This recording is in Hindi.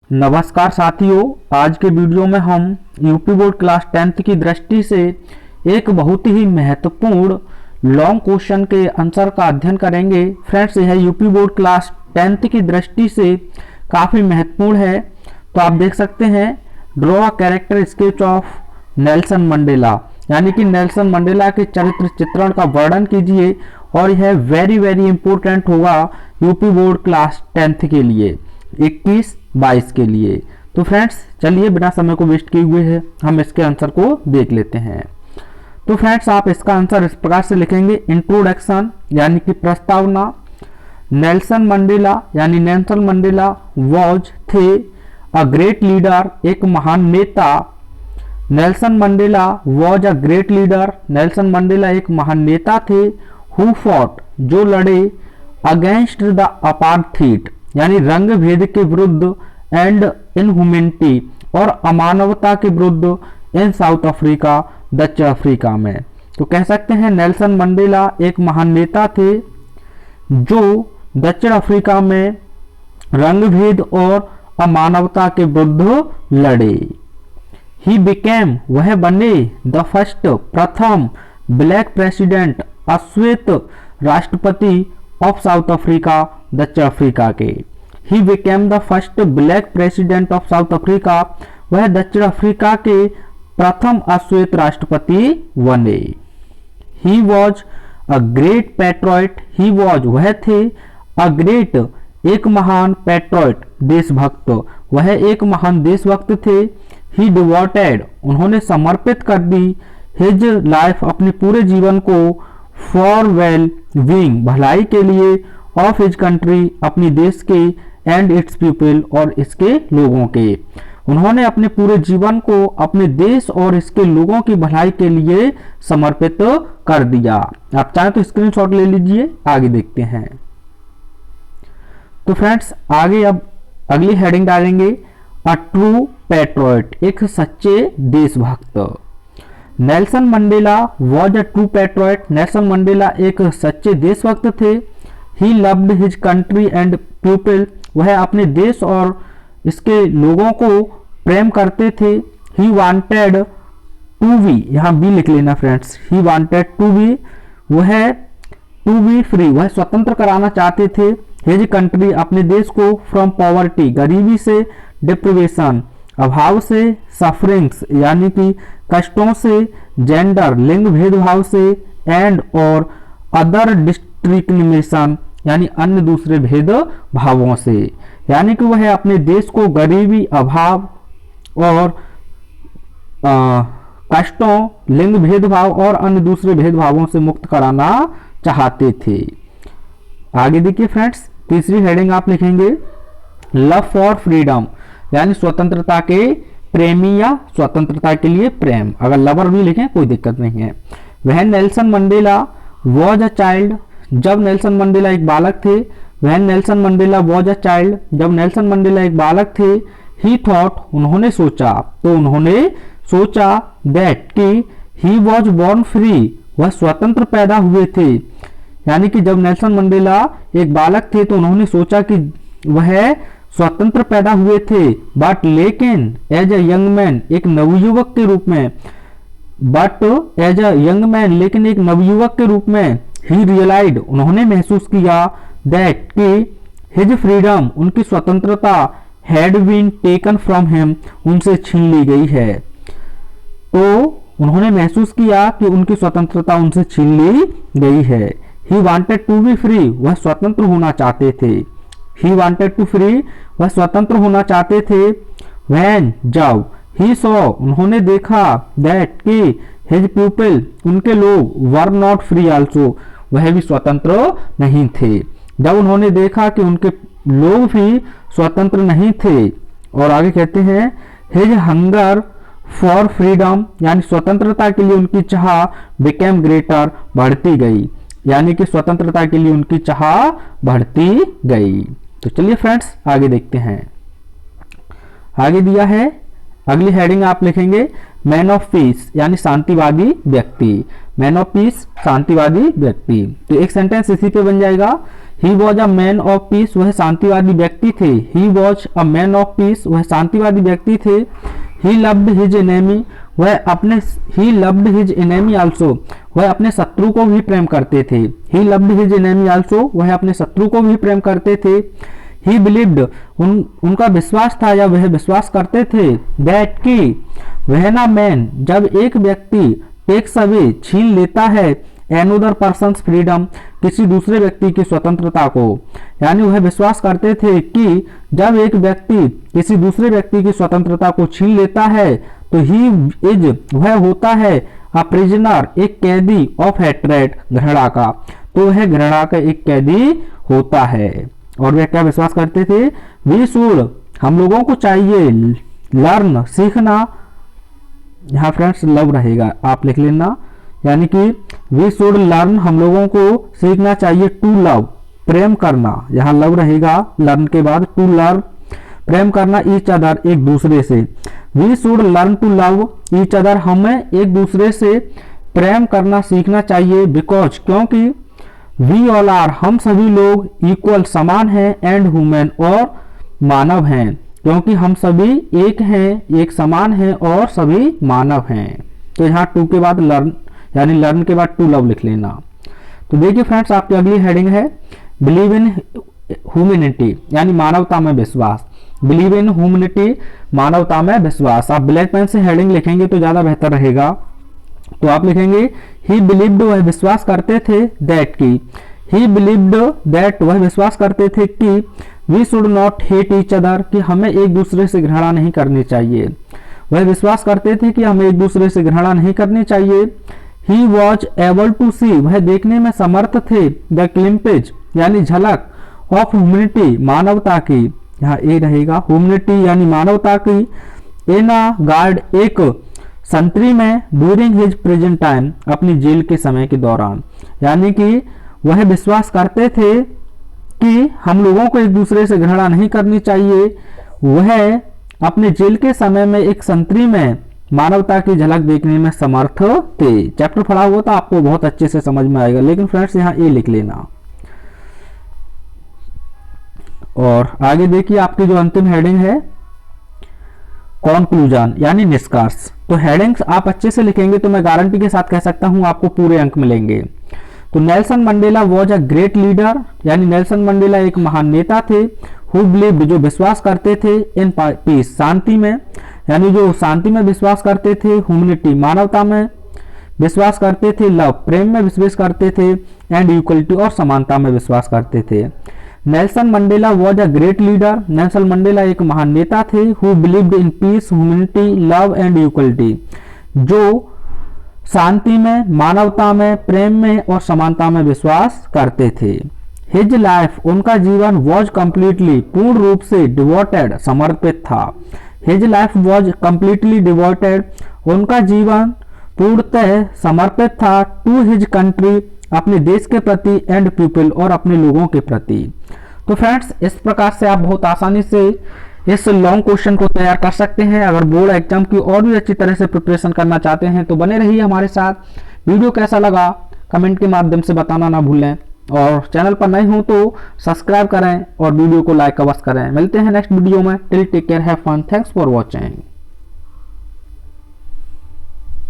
नमस्कार साथियों, आज के वीडियो में हम यूपी बोर्ड क्लास 10th की दृष्टि से एक बहुत ही महत्वपूर्ण लॉन्ग क्वेश्चन के आंसर का अध्ययन करेंगे। फ्रेंड्स, यह यूपी बोर्ड क्लास 10th की दृष्टि से काफ़ी महत्वपूर्ण है। तो आप देख सकते हैं, draw a character sketch of Nelson Mandela, यानी कि नेल्सन मंडेला के चरित्र चित्रण का वर्णन कीजिए। और यह वेरी इंपॉर्टेंट होगा यूपी बोर्ड क्लास 10th के लिए 21-22 के लिए। तो फ्रेंड्स, चलिए बिना समय को वेस्ट किए हुए है हम इसके आंसर को देख लेते हैं। तो फ्रेंड्स, आप इसका आंसर इस प्रकार से लिखेंगे, इंट्रोडक्शन यानी कि प्रस्तावना। नेल्सन मंडेला यानी नेल्सन मंडेला वॉज थे अ ग्रेट लीडर, एक महान नेता। Nelson Mandela was a great leader, Nelson Mandela एक महान नेता थे। हु फॉट, जो लड़े, अगेंस्ट द अपार्थीड यानी रंग भेद के विरुद्ध, एंड इनह्यूमैनिटी और अमानवता के विरुद्ध, इन साउथ अफ्रीका दक्षिण अफ्रीका में। तो कह सकते हैं नेल्सन मंडेला एक महान नेता थे जो दक्षिण अफ्रीका में रंग भेद और अमानवता के विरुद्ध लड़े। ही बिकेम, वह बने, द फर्स्ट, प्रथम, ब्लैक प्रेसिडेंट, अश्वेत राष्ट्रपति ऑफ साउथ अफ्रीका, दक्षिण अफ्रीका के। He became the first black president of south Africa, वह दक्षिण अफ्रीका के प्रथम अश्वेत राष्ट्रपति बने। He was a great patriot, he was, वह थे, अ ग्रेट, एक महान, पैट्रियट, देशभक्त, वह एक महान देशभक्त थे। ही डिवोटेड, उन्होंने समर्पित कर दी, हिज लाइफ, अपने पूरे जीवन को, फॉर वेल बीइंग, भलाई के लिए, ऑफ हिज कंट्री, अपनी देश के, एंड इट्स पीपल, और इसके लोगों के। उन्होंने अपने पूरे जीवन को अपने देश और इसके लोगों की भलाई के लिए समर्पित कर दिया। आप चाहें तो स्क्रीनशॉट ले लीजिए, आगे देखते हैं। तो फ्रेंड्स, आगे अब अगली हेडिंग डालेंगे, अ ट्रू पैट्रियट, एक सच्चे देशभक्त। Nelson Mandela was a true patriot, Nelson Mandela एक सच्चे देशभक्त थे। He loved his country and people, वह अपने देश और इसके लोगों को प्रेम करते थे। ही वांटेड टू बी, यहाँ बी लिख लेना friends, he wanted to be, वह टू बी फ्री, वह स्वतंत्र कराना चाहते थे। हिज कंट्री, अपने देश को, फ्रॉम पॉवर्टी, गरीबी से, डिप्रिवेशन, अभाव से, सफरिंग्स यानी कि कष्टों से, जेंडर, लिंग भेदभाव से, एंड और अदर डिस्क्रिमिनेशन यानी अन्य दूसरे भेद भावों से। यानी कि वह अपने देश को गरीबी, अभाव और कष्टों, लिंग भेदभाव और अन्य दूसरे भेदभावों से मुक्त कराना चाहते थे। आगे देखिए फ्रेंड्स, तीसरी हेडिंग आप लिखेंगे, लव फॉर फ्रीडम यानी स्वतंत्रता के प्रेमी या स्वतंत्रता के लिए प्रेम। अगर लवर भी लिखें कोई दिक्कत नहीं है। वह Nelson Mandela was a child, जब नेल्सन मंडेला एक बालक थे। वह Nelson Mandela was a child, जब नेल्सन मंडेला एक बालक थे। ही थॉट, उन्होंने सोचा, तो उन्होंने सोचा, दैट कि ही वॉज बॉर्न फ्री, वह स्वतंत्र पैदा हुए थे। यानी कि जब नेल्सन मंडेला एक बालक थे तो उन्होंने सोचा कि वह स्वतंत्र पैदा हुए थे। बट लेकिन एज अ यंग मैन, एक नवयुवक के रूप में, but as a young man, लेकिन एक नवयुवक के रूप में, ही रियलाइज्ड, उन्होंने महसूस किया, दैट कि हिज फ्रीडम, उनकी स्वतंत्रता, had been taken from him, उनसे छीन ली गई है। तो उन्होंने महसूस किया कि उनकी स्वतंत्रता उनसे छीन ली गई है। He wanted to be free, वह स्वतंत्र होना चाहते थे। ही वांटेड टू फ्री, वह स्वतंत्र होना चाहते थे। व्हेन, जब, ही सॉ, उन्होंने देखा, दैट कि हिज पीपल, उनके लोग, वर नॉट फ्री आल्सो, वह भी स्वतंत्र नहीं थे। जब उन्होंने देखा कि उनके लोग भी स्वतंत्र नहीं थे। और आगे कहते हैं, हिज हंगर फॉर फ्रीडम यानी स्वतंत्रता के लिए उनकी चाह, बिकेम ग्रेटर, बढ़ती गई, यानी कि स्वतंत्रता के लिए उनकी चाह बढ़ती गई। तो चलिए फ्रेंड्स, आगे देखते हैं। आगे दिया है, अगली हेडिंग आप लिखेंगे मैन ऑफ पीस यानी शांतिवादी व्यक्ति। मैन ऑफ पीस शांतिवादी व्यक्ति। तो एक सेंटेंस इसी पे बन जाएगा, he was a man of peace, वह शांतिवादी व्यक्ति थे। He was a man of peace, वह शांतिवादी व्यक्ति थे। ही लव्ड हिज एनेमी, वह अपने he loved his enemy also, वह अपने शत्रु को भी प्रेम करते थे। He loved his enemy also, वह अपने शत्रु को भी प्रेम करते थे। ही बिलीव्ड, उनका विश्वास था या वह विश्वास करते थे, दैट की वह ना मैन, जब एक व्यक्ति टेक्स अवे छीन लेता है एनोदर पर्सन्स फ्रीडम, किसी दूसरे व्यक्ति की स्वतंत्रता को, यानी वह विश्वास करते थे कि जब एक व्यक्ति किसी दूसरे व्यक्ति की स्वतंत्रता को छीन लेता है तो ही इज, वह होता है अ प्रिजनर, एक कैदी, ऑफ हेट्रेड, घृणा का, तो वह घृणा का एक कैदी होता है। और वे क्या विश्वास करते थे, वी शुड, हम लोगों को चाहिए, लर्न, सीखना, यहाँ फ्रेंड्स लव रहेगा, आप लिख लेना, यानी कि वी शुड लर्न, हम लोगों को सीखना चाहिए, टू लव, प्रेम करना, यहाँ लव रहेगा लर्न के बाद, टू लर्न, प्रेम करना, ईच अदर, एक दूसरे से। We should learn to love each other, हमें एक दूसरे से प्रेम करना सीखना चाहिए, बिकॉज, क्योंकि वी ऑल आर, हम सभी लोग, इक्वल, समान हैं, एंड ह्यूमन, और मानव हैं, क्योंकि हम सभी एक हैं, एक समान हैं और सभी मानव हैं। तो यहाँ टू के बाद लर्न, यानी लर्न के बाद टू लव लिख लेना। तो देखिए फ्रेंड्स, आपकी अगली हेडिंग है बिलीव इन ह्यूमैनिटी, यानी मानवता में विश्वास। बिलीव इन ह्यूमैनिटी, मानवता में विश्वास। आप ब्लैक पेन से हेडिंग लिखेंगे तो ज्यादा बेहतर रहेगा। तो आप लिखेंगे ही बिलीव्ड, वह विश्वास करते थे, दैट की, ही बिलीव्ड दैट, वह विश्वास करते थे कि we should not hate each other, कि हमें एक दूसरे से घृणा नहीं करनी चाहिए। वह विश्वास करते थे कि हमें एक दूसरे से घृणा नहीं करनी चाहिए। ही वॉज एबल टू सी, वह देखने में समर्थ थे, द ग्लिम्पेज, यानी झलक, ऑफ ह्यूमैनिटी, मानवता की, यहाँ ए रहेगा, ह्यूमैनिटी यानी मानवता की, इन अ गार्ड, एक संतरी में, ड्यूरिंग हिज प्रेजेंट टाइम, अपनी जेल के समय के दौरान, यानी कि वह विश्वास करते थे कि हम लोगों को एक दूसरे से घृणा नहीं करनी चाहिए। वह अपने जेल के समय में एक संतरी में मानवता की झलक देखने में समर्थ थे। चैप्टर पढ़ा हुआ तो आपको बहुत अच्छे से समझ में आएगा, लेकिन फ्रेंड्स यहाँ ए लिख लेना। और आगे देखिए आपकी जो अंतिम हेडिंग है कंक्लूजन, यानी निष्कर्ष। तो हेडिंग्स आप अच्छे से लिखेंगे तो मैं गारंटी के साथ कह सकता हूं आपको पूरे अंक मिलेंगे। तो Nelson Mandela was a great leader, यानी नेल्सन मंडेला एक महान नेता थे। हु बिलीव्ड, जो विश्वास करते थे, इन पीस, शांति में, यानी जो शांति में विश्वास करते थे, ह्यूमैनिटी, मानवता में विश्वास करते थे, लव, प्रेम में विश्वास करते थे, एंड इक्वलिटी, और समानता में विश्वास करते थे। Nelson Mandela was a great leader, Nelson Mandela एक महान नेता थे। Who believed in peace, humanity, love and equality, जो शांति में, मानवता में, प्रेम में और समानता में विश्वास करते थे। हिज लाइफ, उनका जीवन, वॉज कंप्लीटली, पूर्ण रूप से, डिवोटेड, समर्पित था। His life was completely devoted, उनका जीवन पूर्णतः समर्पित था, टू हिज कंट्री, अपने देश के प्रति, एंड पीपल, और अपने लोगों के प्रति। तो फ्रेंड्स, इस प्रकार से आप बहुत आसानी से इस लॉन्ग क्वेश्चन को तैयार कर सकते हैं। अगर बोर्ड एग्जाम की और भी अच्छी तरह से प्रिपरेशन करना चाहते हैं तो बने रहिए हमारे साथ। वीडियो कैसा लगा कमेंट के माध्यम से बताना ना भूलें, और चैनल पर नए हो तो सब्सक्राइब करें और वीडियो को लाइक अवश्य करें। मिलते हैं नेक्स्ट वीडियो में। Till take care, have fun, thanks for watching.